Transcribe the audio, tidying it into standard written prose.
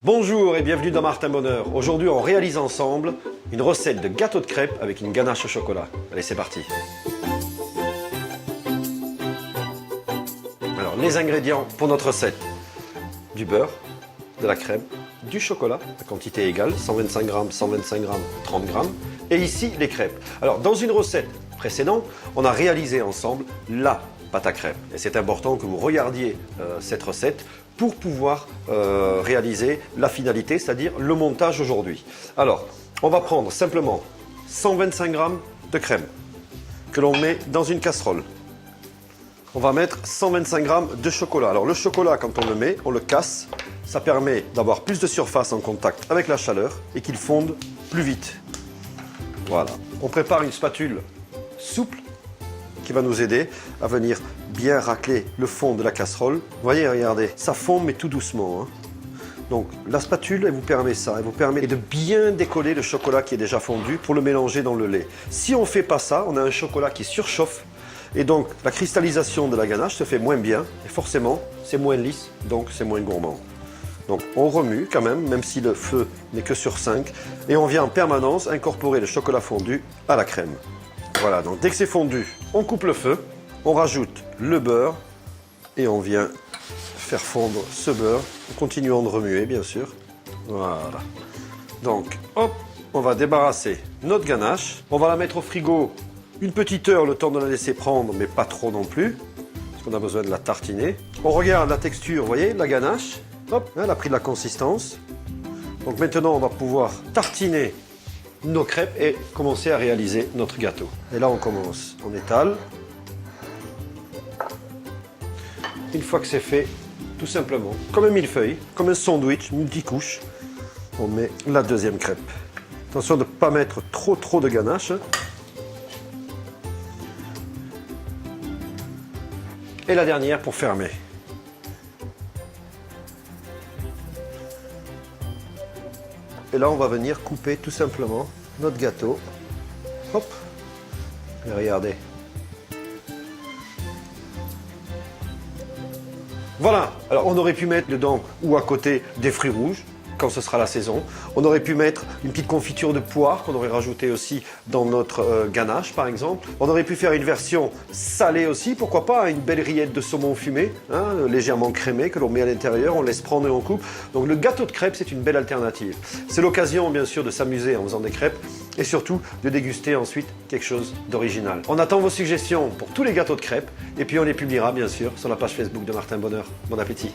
Bonjour et bienvenue dans Martin Bonheur. Aujourd'hui, on réalise ensemble une recette de gâteau de crêpes avec une ganache au chocolat. Allez, c'est parti. Alors, les ingrédients pour notre recette. Du beurre, de la crème, du chocolat, la quantité égale, 125 grammes, 125 grammes, 30 grammes. Et ici, les crêpes. Alors, dans une recette précédente, on a réalisé ensemble la pâte à crêpes. Et c'est important que vous regardiez cette recette pour pouvoir réaliser la finalité, c'est-à-dire le montage aujourd'hui. Alors, on va prendre simplement 125 grammes de crème que l'on met dans une casserole. On va mettre 125 grammes de chocolat. Alors le chocolat, quand on le met, on le casse. Ça permet d'avoir plus de surface en contact avec la chaleur et qu'il fonde plus vite. Voilà. On prépare une spatule souple qui va nous aider à venir bien racler le fond de la casserole. Vous voyez, regardez, ça fond mais tout doucement, hein. Donc la spatule, elle vous permet ça, elle vous permet de bien décoller le chocolat qui est déjà fondu pour le mélanger dans le lait. Si on ne fait pas ça, on a un chocolat qui surchauffe et donc la cristallisation de la ganache se fait moins bien et forcément c'est moins lisse, donc c'est moins gourmand. Donc on remue quand même si le feu n'est que sur 5 et on vient en permanence incorporer le chocolat fondu à la crème. Voilà, donc dès que c'est fondu, on coupe le feu, on rajoute le beurre et on vient faire fondre ce beurre en continuant de remuer, bien sûr. Voilà. Donc, hop, on va débarrasser notre ganache. On va la mettre au frigo une petite heure, le temps de la laisser prendre, mais pas trop non plus, parce qu'on a besoin de la tartiner. On regarde la texture, vous voyez, la ganache, hop, elle a pris de la consistance. Donc maintenant, on va pouvoir tartiner nos crêpes et commencer à réaliser notre gâteau. Et là, on commence, on étale. Une fois que c'est fait, tout simplement, comme un millefeuille, comme un sandwich, multicouche, on met la deuxième crêpe. Attention de ne pas mettre trop de ganache. Et la dernière pour fermer. Et là, on va venir couper tout simplement notre gâteau. Hop. Et regardez. Voilà. Alors, on aurait pu mettre dedans ou à côté des fruits rouges, quand ce sera la saison. On aurait pu mettre une petite confiture de poire qu'on aurait rajouté aussi dans notre ganache, par exemple. On aurait pu faire une version salée aussi, pourquoi pas, une belle rillette de saumon fumé, hein, légèrement crémé, que l'on met à l'intérieur, on laisse prendre et on coupe. Donc le gâteau de crêpes, c'est une belle alternative. C'est l'occasion, bien sûr, de s'amuser en faisant des crêpes et surtout de déguster ensuite quelque chose d'original. On attend vos suggestions pour tous les gâteaux de crêpes et puis on les publiera, bien sûr, sur la page Facebook de Martin Bonheur. Bon appétit!